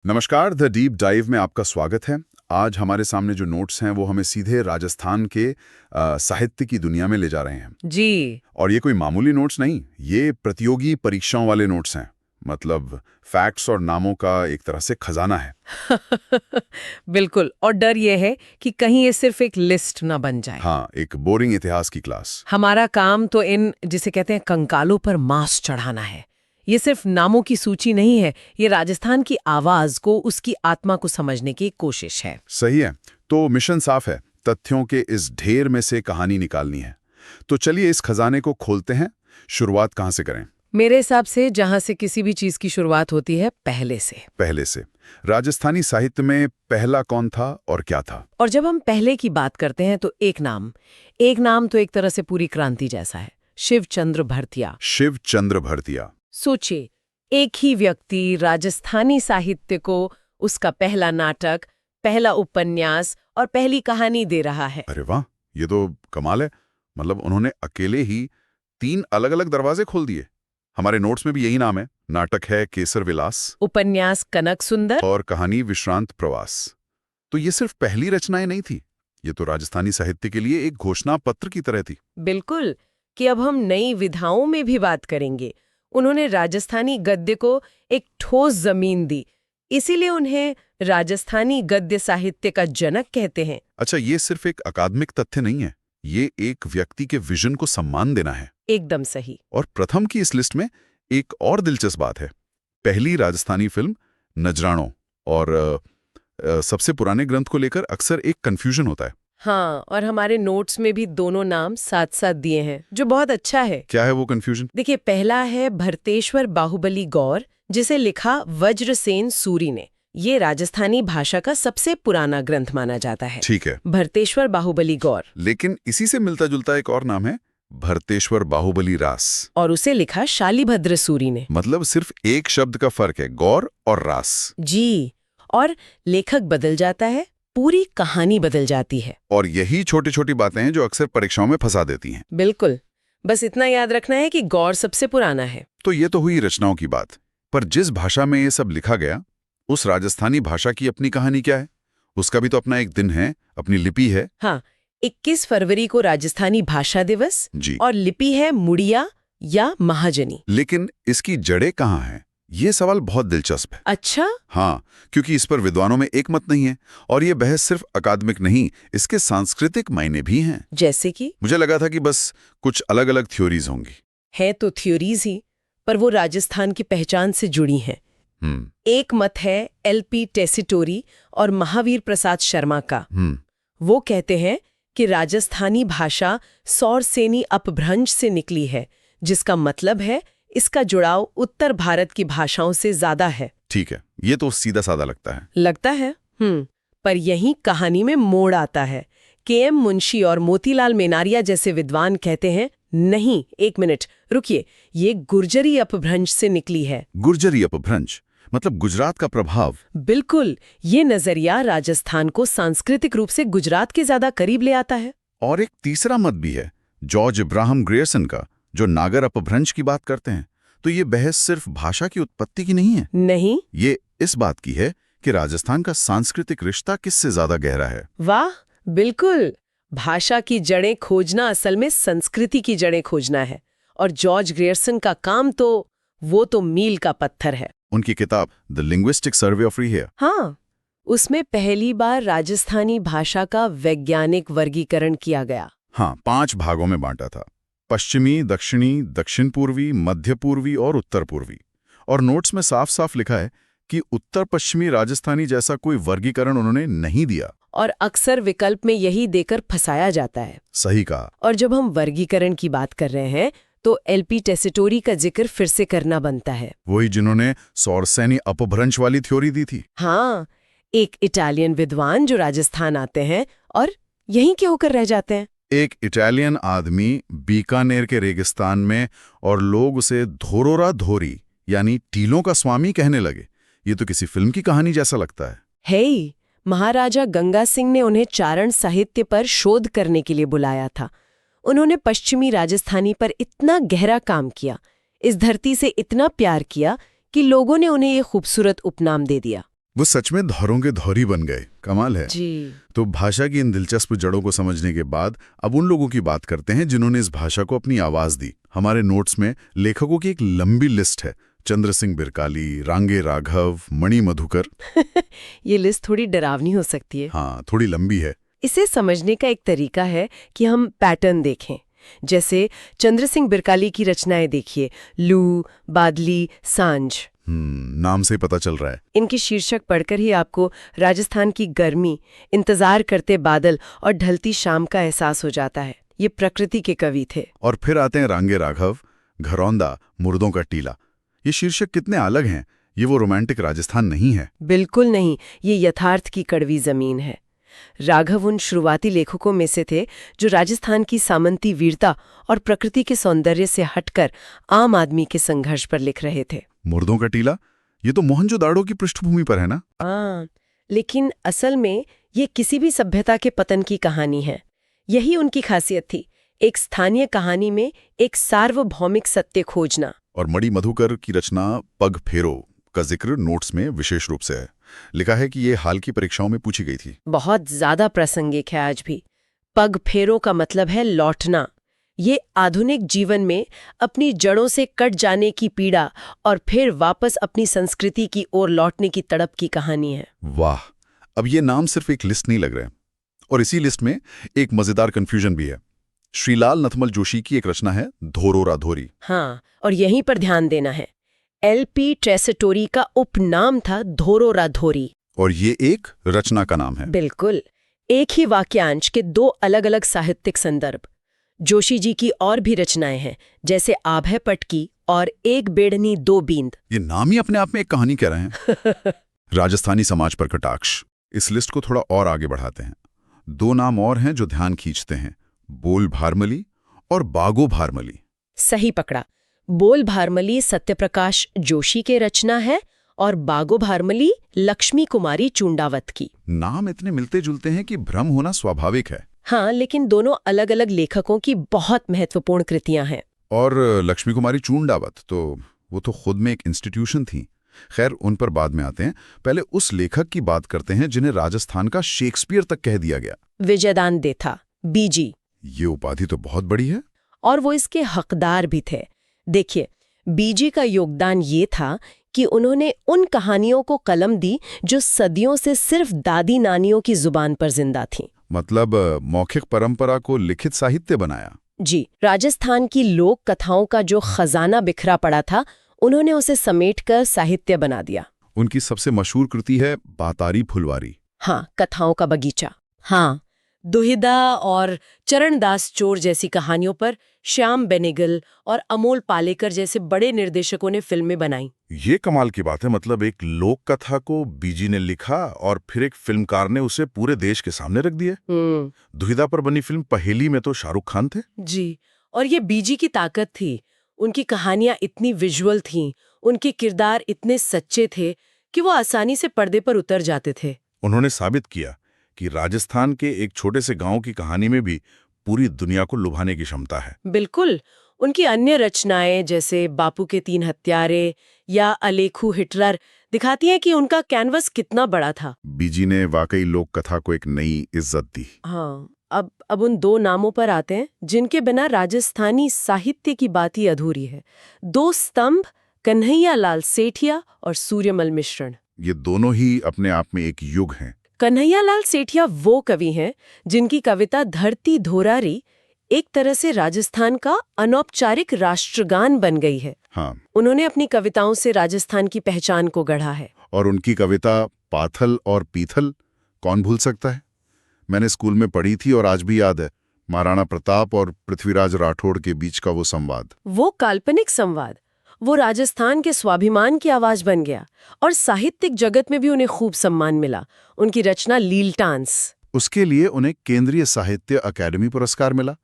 नमस्कार, the deep dive में आपका स्वागत है। आज हमारे सामने जो नोट्स हैं वो हमें सीधे राजस्थान के साहित्य की दुनिया में ले जा रहे हैं। जी। और ये कोई मामूली नोट्स नहीं, ये प्रतियोगी परीक्षाओं वाले नोट्स हैं। मतलब फैक्ट्स और नामों का एक तरह से खजाना है। बिल्कुल। और डर ये है कि कहीं ये सिर्फ एक लिस्ट ना बन जाए। हाँ, एक बोरिंग इतिहास की क्लास। हमारा काम तो इन जिसे कहते हैं कंकालों पर मांस चढ़ाना है। ये सिर्फ नामों की सूची नहीं है, ये राजस्थान की आवाज को, उसकी आत्मा को समझने की कोशिश है। सही है। तो मिशन साफ है, तथ्यों के इस ढेर में से कहानी निकालनी है। तो चलिए इस खजाने को खोलते हैं। शुरुआत कहाँ से करें? मेरे हिसाब से जहां से किसी भी चीज की शुरुआत होती है, पहले से। पहले से। राजस्थानी साहित्य में पहला कौन था और क्या था? और जब हम पहले की बात करते हैं तो एक नाम तो एक तरह से पूरी क्रांति जैसा है, शिवचंद्र भरतिया। शिवचंद्र भरतिया। सोचिए, एक ही व्यक्ति राजस्थानी साहित्य को उसका पहला नाटक, पहला उपन्यास और पहली कहानी दे रहा है। अरे वाह, ये तो कमाल है। मतलब उन्होंने अकेले ही 3 अलग-अलग दरवाजे खोल दिए। हमारे नोट्स में भी यही नाम है। नाटक है केसर विलास, उपन्यास कनक सुंदर, और कहानी विश्रांत प्रवास। तो ये सिर्फ पहली रचनाएं नहीं थी, ये तो राजस्थानी साहित्य के लिए एक घोषणा पत्र की तरह थी। बिल्कुल, कि अब हम नई विधाओं में भी बात करेंगे। उन्होंने राजस्थानी गद्य को एक ठोस जमीन दी, इसीलिए उन्हें राजस्थानी गद्य साहित्य का जनक कहते हैं। अच्छा, ये सिर्फ एक अकादमिक तथ्य नहीं है, ये एक व्यक्ति के विजन को सम्मान देना है। एकदम सही। और प्रथम की इस लिस्ट में एक और दिलचस्प बात है। पहली राजस्थानी फिल्म नजराणों। और सबसे पुराने ग्रंथ को लेकर अक्सर एक कंफ्यूजन होता है। हाँ, और हमारे नोट्स में भी दोनों नाम साथ साथ दिए हैं, जो बहुत अच्छा है। क्या है वो कंफ्यूजन? देखिए, पहला है भरतेश्वर बाहुबली गौर, जिसे लिखा वज्रसेन सूरी ने। ये राजस्थानी भाषा का सबसे पुराना ग्रंथ माना जाता है। ठीक है। भरतेश्वर बाहुबली गौर। लेकिन इसी से मिलता जुलता एक और नाम है, भरतेश्वर बाहुबली रास। और उसे लिखा शालीभद्र सूरी ने। मतलब सिर्फ एक शब्द का फर्क है, गौर और रास। जी। और लेखक बदल जाता है, पूरी कहानी बदल जाती है। और यही छोटी छोटी बातें हैं जो अक्सर परीक्षाओं में फंसा देती हैं। बिल्कुल। बस इतना याद रखना है कि गौर सबसे पुराना है। तो ये तो हुई रचनाओं की बात, पर जिस भाषा में ये सब लिखा गया, उस राजस्थानी भाषा की अपनी कहानी क्या है? उसका भी तो अपना एक दिन है, अपनी लिपि है। हाँ, 21 फरवरी को राजस्थानी भाषा दिवस जी। और लिपि है मुड़िया या महाजनी। लेकिन इसकी जड़ें कहाँ हैं? ये सवाल बहुत दिलचस्प है। अच्छा। हाँ, क्योंकि इस पर विद्वानों में एक मत नहीं है। और ये बहस सिर्फ अकादमिक नहीं, इसके सांस्कृतिक मायने भी हैं। जैसे कि? मुझे लगा था कि बस कुछ अलग अलग थ्योरीज होंगी। है तो थ्योरीज ही, पर वो राजस्थान की पहचान से जुड़ी हैं। एक मत है एलपी टेसिटोरी और महावीर प्रसाद शर्मा का। वो कहते हैं कि राजस्थानी भाषा सौरसेनी अपभ्रंश से निकली है, जिसका मतलब है इसका जुड़ाव उत्तर भारत की भाषाओं से ज्यादा है। ठीक है, ये तो सीधा साधा लगता है। पर यही कहानी में मोड़ आता है। के.एम. मुंशी और मोतीलाल मेनारिया जैसे विद्वान कहते हैं, नहीं, एक मिनट रुकिए, ये गुर्जरी अपभ्रंश से निकली है। गुर्जरी अपभ्रंश मतलब गुजरात का प्रभाव? बिल्कुल। ये नजरिया राजस्थान को सांस्कृतिक रूप से गुजरात के ज्यादा करीब ले आता है। और एक तीसरा मत भी है, जॉर्ज इब्राहिम ग्रियर्सन का, जो नागर अपभ्रंश की बात करते हैं। तो ये बहस सिर्फ भाषा की उत्पत्ति की नहीं है। नहीं, ये इस बात की है कि राजस्थान का सांस्कृतिक रिश्ता किससे ज्यादा गहरा है। वाह, बिल्कुल। भाषा की जड़ें खोजना असल में संस्कृति की जड़ें खोजना है। और जॉर्ज ग्रियर्सन का काम तो मील का पत्थर है। उनकी किताब द लिंग्विस्टिक सर्वे ऑफ रिहेयर। हाँ, उसमें पहली बार राजस्थानी भाषा का वैज्ञानिक वर्गीकरण किया गया। हाँ, 5 भागों में बांटा था, पश्चिमी, दक्षिणी, दक्षिण पूर्वी, मध्य पूर्वी और उत्तर पूर्वी। और नोट्स में साफ साफ लिखा है कि उत्तर पश्चिमी राजस्थानी जैसा कोई वर्गीकरण उन्होंने नहीं दिया। और अक्सर विकल्प में यही देकर फंसाया जाता है। सही कहा। और जब हम वर्गीकरण की बात कर रहे हैं तो एलपी टेसिटोरी का जिक्र फिर से करना बनता है। वही जिन्होंने सौरसेनी अपभ्रंश वाली थ्योरी दी थी। हाँ, एक इटालियन विद्वान जो राजस्थान आते हैं और यहीं के होकर रह जाते हैं। एक इटालियन आदमी बीकानेर के रेगिस्तान में, और लोग उसे धोरोरा धोरी यानी टीलों का स्वामी कहने लगे। ये तो किसी फिल्म की कहानी जैसा लगता है। महाराजा गंगा सिंह ने उन्हें चारण साहित्य पर शोध करने के लिए बुलाया था। उन्होंने पश्चिमी राजस्थानी पर इतना गहरा काम किया, इस धरती से इतना प्यार किया कि लोगों ने उन्हें ये खूबसूरत उपनाम दे दिया। वो सच में धौरों के धौरी बन गए। कमाल है। जी। तो भाषा की इन दिलचस्प जड़ों को समझने के बाद अब उन लोगों की बात करते हैं जिन्होंने इस भाषा को अपनी आवाज दी। हमारे नोट्स में लेखकों की एक लंबी लिस्ट है। चंद्र सिंह बिरकाली, रांगे राघव, मणि मधुकर। ये लिस्ट थोड़ी डरावनी हो सकती है। हाँ, थोड़ी लंबी है। इसे समझने का एक तरीका है कि हम पैटर्न देखें। जैसे चंद्र सिंह बिरकाली की रचनाएं देखिए, लू, बादली, सांझ। नाम से ही पता चल रहा है। इनकी शीर्षक पढ़कर ही आपको राजस्थान की गर्मी, इंतजार करते बादल और ढलती शाम का एहसास हो जाता है। ये प्रकृति के कवि थे। और फिर आते हैं रांगे राघव, घरौंदा, मुर्दों का टीला। ये शीर्षक कितने अलग हैं। ये वो रोमांटिक राजस्थान नहीं है। बिल्कुल नहीं, ये यथार्थ की कड़वी जमीन है। राघव उन शुरुआती लेखकों में से थे जो राजस्थान की सामंती वीरता और प्रकृति के सौंदर्य से हटकर आम आदमी के संघर्ष पर लिख रहे थे। मुर्दों का टीला, ये तो मोहनजोदाड़ो की पृष्ठभूमि पर है ना? हाँ, लेकिन असल में ये किसी भी सभ्यता के पतन की कहानी है। यही उनकी खासियत थी, एक स्थानीय कहानी में एक सार्वभौमिक सत्य खोजना। और मणि मधुकर की रचना पग फेरो का जिक्र नोट्स में विशेष रूप से है। लिखा है कि ये हाल की परीक्षाओं में पूछी गई थी। बहुत ज्यादा प्रासंगिक है आज भी। पग फेरो का मतलब है लौटना। ये आधुनिक जीवन में अपनी जड़ों से कट जाने की पीड़ा और फिर वापस अपनी संस्कृति की ओर लौटने की तड़प की कहानी है। वाह, अब ये नाम सिर्फ एक लिस्ट नहीं लग रहे। और इसी लिस्ट में एक मजेदार कंफ्यूजन भी है। श्रीलाल नथमल जोशी की एक रचना है धोरोरा धोरी। हाँ, और यहीं पर ध्यान देना है, एलपी ट्रेसेटोरी का उपनाम था धोरोरा धोरी। और ये एक रचना का नाम है। बिल्कुल, एक ही वाक्यांश के दो अलग अलग साहित्यिक संदर्भ। जोशी जी की और भी रचनाएं हैं, जैसे आभय पटकी और एक बेड़नी दो बींद। ये नाम ही अपने आप में एक कहानी कह रहे हैं। राजस्थानी समाज पर कटाक्ष। इस लिस्ट को थोड़ा और आगे बढ़ाते हैं। दो नाम और हैं जो ध्यान खींचते हैं, बोल भारमली और बागो भारमली। सही पकड़ा। बोल भारमली सत्यप्रकाश जोशी के रचना है और बागो भारमली लक्ष्मी कुमारी चुंडावत की। नाम इतने मिलते जुलते हैं कि भ्रम होना स्वाभाविक है। हाँ, लेकिन दोनों अलग अलग लेखकों की बहुत महत्वपूर्ण कृतियां हैं। और लक्ष्मी कुमारी चुंडावत तो वो तो खुद में एक इंस्टीट्यूशन थी। खैर, उन पर बाद में आते हैं। पहले उस लेखक की बात करते हैं जिन्हें राजस्थान का शेक्सपियर तक कह दिया गया। विजयदान देथा, बीजी। ये उपाधि तो बहुत बड़ी है। और वो इसके हकदार भी थे। देखिए, बीजी का योगदान ये था कि उन्होंने उन कहानियों को कलम दी जो सदियों से सिर्फ दादी नानियों की जुबान पर जिंदा थीं। मतलब मौखिक परंपरा को लिखित साहित्य बनाया। जी, राजस्थान की लोक कथाओं का जो खजाना बिखरा पड़ा था, उन्होंने उसे समेटकर साहित्य बना दिया। उनकी सबसे मशहूर कृति है बातारी फुलवारी। हाँ, कथाओं का बगीचा। हाँ, दुहिदा और चरणदास चोर जैसी कहानियों पर श्याम बेनेगल और अमोल पालेकर जैसे बड़े निर्देशकों ने फिल्में बनाई। ये कमाल की बात है। मतलब एक लोक कथा को बीजी ने लिखा और फिर एक फिल्मकार ने उसे पूरे देश के सामने रख दिया। दुहिदा पर बनी फिल्म पहेली में तो शाहरुख खान थे। जी, और ये बीजी की ताकत थी। उनकी कहानियां इतनी विजुअल थीं, उनके किरदार इतने सच्चे थे कि वो आसानी से पर्दे पर उतर जाते थे। उन्होंने साबित किया कि राजस्थान के एक छोटे से गांव की कहानी में भी पूरी दुनिया को लुभाने की क्षमता है। बिल्कुल। उनकी अन्य रचनाएं जैसे बापू के 3 हत्यारे या अलेखू हिटलर दिखाती हैं कि उनका कैनवस कितना बड़ा था। बीजी ने वाकई लोक कथा को एक नई इज्जत दी। हाँ, अब उन दो नामों पर आते हैं जिनके बिना राजस्थानी साहित्य की बात ही अधूरी है। 2 स्तंभ, कन्हैया लाल सेठिया और सूर्यमल मिश्रण। ये दोनों ही अपने आप में एक युग हैं। कन्हैया लाल सेठिया वो कवि हैं जिनकी कविता धरती धोरारी एक तरह से राजस्थान का अनौपचारिक राष्ट्रगान बन गई है। हाँ। उन्होंने अपनी कविताओं से राजस्थान की पहचान को गढ़ा है। और उनकी कविता पाथल और पीथल कौन भूल सकता है। मैंने स्कूल में पढ़ी थी और आज भी याद है। महाराणा प्रताप और पृथ्वीराज राठौड़ के बीच का वो संवाद। वो काल्पनिक संवाद, वो राजस्थान के स्वाभिमान की आवाज बन गया और साहित्यिक जगत में भी उन्हें खूब सम्मान मिला। उनकी रचना लीलटांस, उसके लिए उन्हें केंद्रीय साहित्य अकादमी पुरस्कार मिला।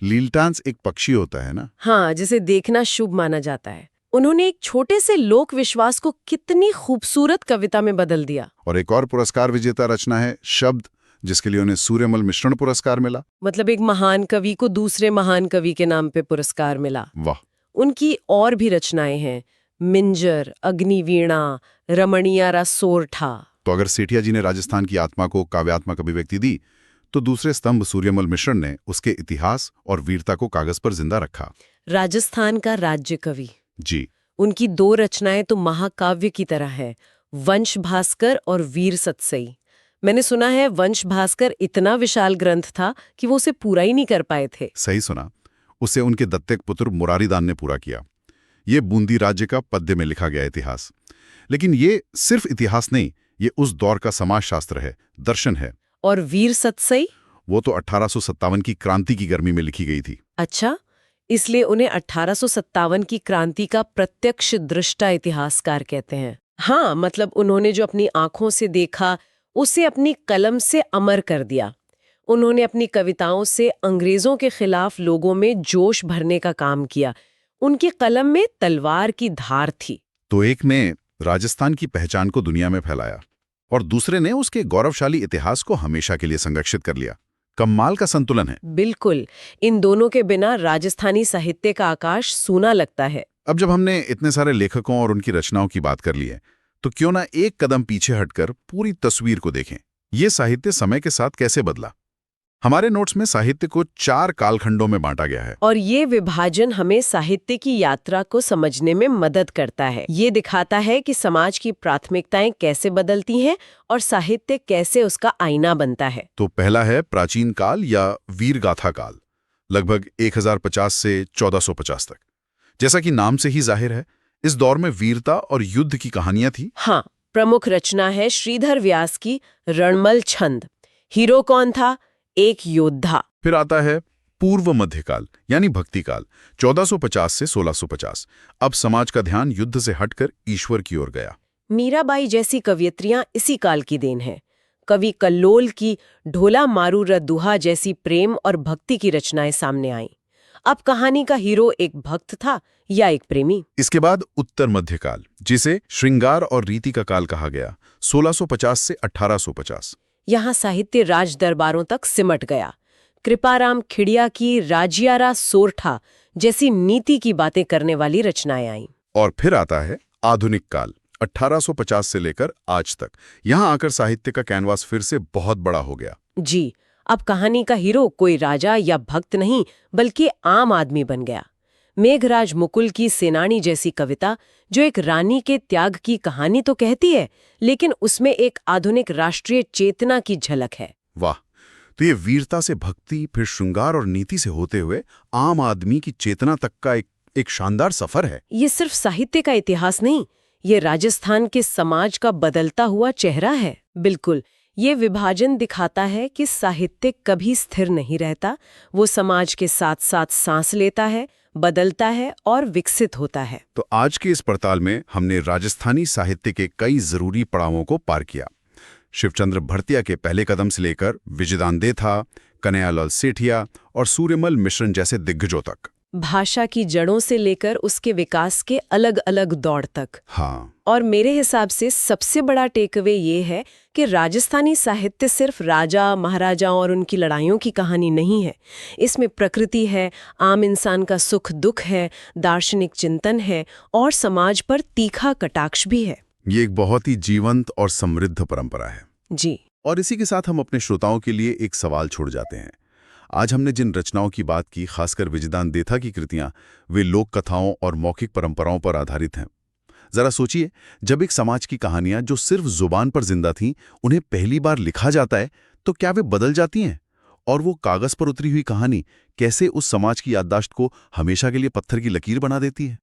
लीलटांस एक पक्षी होता है ना? हाँ, जिसे देखना शुभ माना जाता है। उन्होंने एक छोटे से लोक विश्वास को कितनी खूबसूरत कविता में बदल दिया। और एक और पुरस्कार विजेता रचना है शब्द, जिसके लिए उन्हें सूर्यमल मिश्रण पुरस्कार मिला। मतलब एक महान कवि को दूसरे महान कवि के नाम पे पुरस्कार मिला। वाह। उनकी और भी रचनाएं हैं, मिंजर, अग्निवीणा, रमणीयारा सोरठा। तो अगर सेठिया जी ने राजस्थान की आत्मा को काव्यात्मक अभिव्यक्ति दी, तो दूसरे स्तंभ सूर्यमल मिश्र ने उसके इतिहास और वीरता को कागज पर जिंदा रखा। राजस्थान का राज्य कवि, जी, उनकी दो रचनाएं तो महाकाव्य की तरह है, वंश भास्कर और वीर सतसई। मैंने सुना है वंश भास्कर इतना विशाल ग्रंथ था कि वो उसे पूरा ही नहीं कर पाए थे। सही सुना। उसे उनके दत्तक पुत्र मुरारीदान ने पूरा किया। ये बूंदी राज्य का पद्य में लिखा गया इतिहास। लेकिन ये सिर्फ इतिहास नहीं, ये उस दौर का समाजशास्त्र है, दर्शन है। और वीर सतसई? वो तो 1857 की क्रांति की गर्मी में लिखी गई थी। अच्छा, इसलिए उन्हें 1857 की क्रांति का प्रत्यक्ष दृष्टा इतिहासकार कहते हैं। हाँ, मतलब उन्होंने जो अपनी आंखों से देखा उसे अपनी कलम से अमर कर दिया। उन्होंने अपनी कविताओं से अंग्रेजों के खिलाफ लोगों में जोश भरने का काम किया। उनकी कलम में तलवार की धार थी। तो एक ने राजस्थान की पहचान को दुनिया में फैलाया और दूसरे ने उसके गौरवशाली इतिहास को हमेशा के लिए संरक्षित कर लिया। कमाल का संतुलन है। बिल्कुल, इन दोनों के बिना राजस्थानी साहित्य का आकाश सूना लगता है। अब जब हमने इतने सारे लेखकों और उनकी रचनाओं की बात कर ली है, तो क्यों ना एक कदम पीछे हटकर पूरी तस्वीर को देखें। ये साहित्य समय के साथ कैसे बदला। हमारे नोट्स में साहित्य को 4 कालखंडों में बांटा गया है। और ये विभाजन हमें साहित्य की यात्रा को समझने में मदद करता है। ये दिखाता है कि समाज की प्राथमिकताएं कैसे बदलती हैं और साहित्य कैसे उसका आईना बनता है। तो पहला है प्राचीन काल या वीर गाथा काल, लगभग 1050 से 1450 तक। जैसा कि नाम से ही जाहिर है, इस दौर में वीरता और युद्ध की कहानियां थी। हाँ, प्रमुख रचना है श्रीधर व्यास की रणमल छंद। हीरो कौन था? एक योद्धा। फिर आता है पूर्व मध्यकाल यानी भक्ति काल, 1450 से 1650। अब समाज का ध्यान युद्ध से हटकर ईश्वर की ओर गया। मीराबाई जैसी कवियत्रियां इसी काल की देन है। कवि कल्लोल की ढोला मारू र दुहा जैसी प्रेम और भक्ति की रचनाएं सामने आईं। अब कहानी का हीरो एक भक्त था या एक प्रेमी। इसके बाद उत्तर मध्यकाल, जिसे श्रृंगार और रीति का काल कहा गया, 1650 से 1850। यहाँ साहित्य राज दरबारों तक सिमट गया। कृपाराम खिड़िया की राजियारा सोरठा जैसी नीति की बातें करने वाली रचनाएं आईं। और फिर आता है आधुनिक काल, 1850 से लेकर आज तक। यहाँ आकर साहित्य का कैनवास फिर से बहुत बड़ा हो गया। जी, अब कहानी का हीरो कोई राजा या भक्त नहीं, बल्कि आम आदमी बन गया। मेघराज मुकुल की सेनानी जैसी कविता, जो एक रानी के त्याग की कहानी तो कहती है, लेकिन उसमें एक आधुनिक राष्ट्रीय चेतना की झलक है। वाह! तो ये वीरता से भक्ति, फिर श्रृंगार और नीति से होते हुए आम आदमी की चेतना तक का एक शानदार सफर है। ये सिर्फ साहित्य का इतिहास नहीं, ये राजस्थान के समाज का बदलता हुआ चेहरा है। बिल्कुल, ये विभाजन दिखाता है कि साहित्य कभी स्थिर नहीं रहता। वो समाज के साथ साथ सांस लेता है, बदलता है और विकसित होता है। तो आज के इस पड़ताल में हमने राजस्थानी साहित्य के कई जरूरी पड़ावों को पार किया। शिवचंद्र भरतिया के पहले कदम से लेकर विजयदान देथा, कन्हैयालाल सेठिया और सूर्यमल मिश्र जैसे दिग्गजों तक। भाषा की जड़ों से लेकर उसके विकास के अलग अलग दौर तक। हाँ। और मेरे हिसाब से सबसे बड़ा टेकअवे ये है कि राजस्थानी साहित्य सिर्फ राजा महाराजाओं और उनकी लड़ाइयों की कहानी नहीं है। इसमें प्रकृति है, आम इंसान का सुख दुख है, दार्शनिक चिंतन है और समाज पर तीखा कटाक्ष भी है। ये एक बहुत ही जीवंत और समृद्ध परंपरा है। जी। और इसी के साथ हम अपने श्रोताओं के लिए एक सवाल छोड़ जाते हैं। आज हमने जिन रचनाओं की बात की, खासकर विजयदान देथा की कृतियां, वे लोक कथाओं और मौखिक परंपराओं पर आधारित हैं। जरा सोचिए, जब एक समाज की कहानियां जो सिर्फ जुबान पर जिंदा थीं, उन्हें पहली बार लिखा जाता है, तो क्या वे बदल जाती हैं? और वो कागज पर उतरी हुई कहानी कैसे उस समाज की याददाश्त को हमेशा के लिए पत्थर की लकीर बना देती है?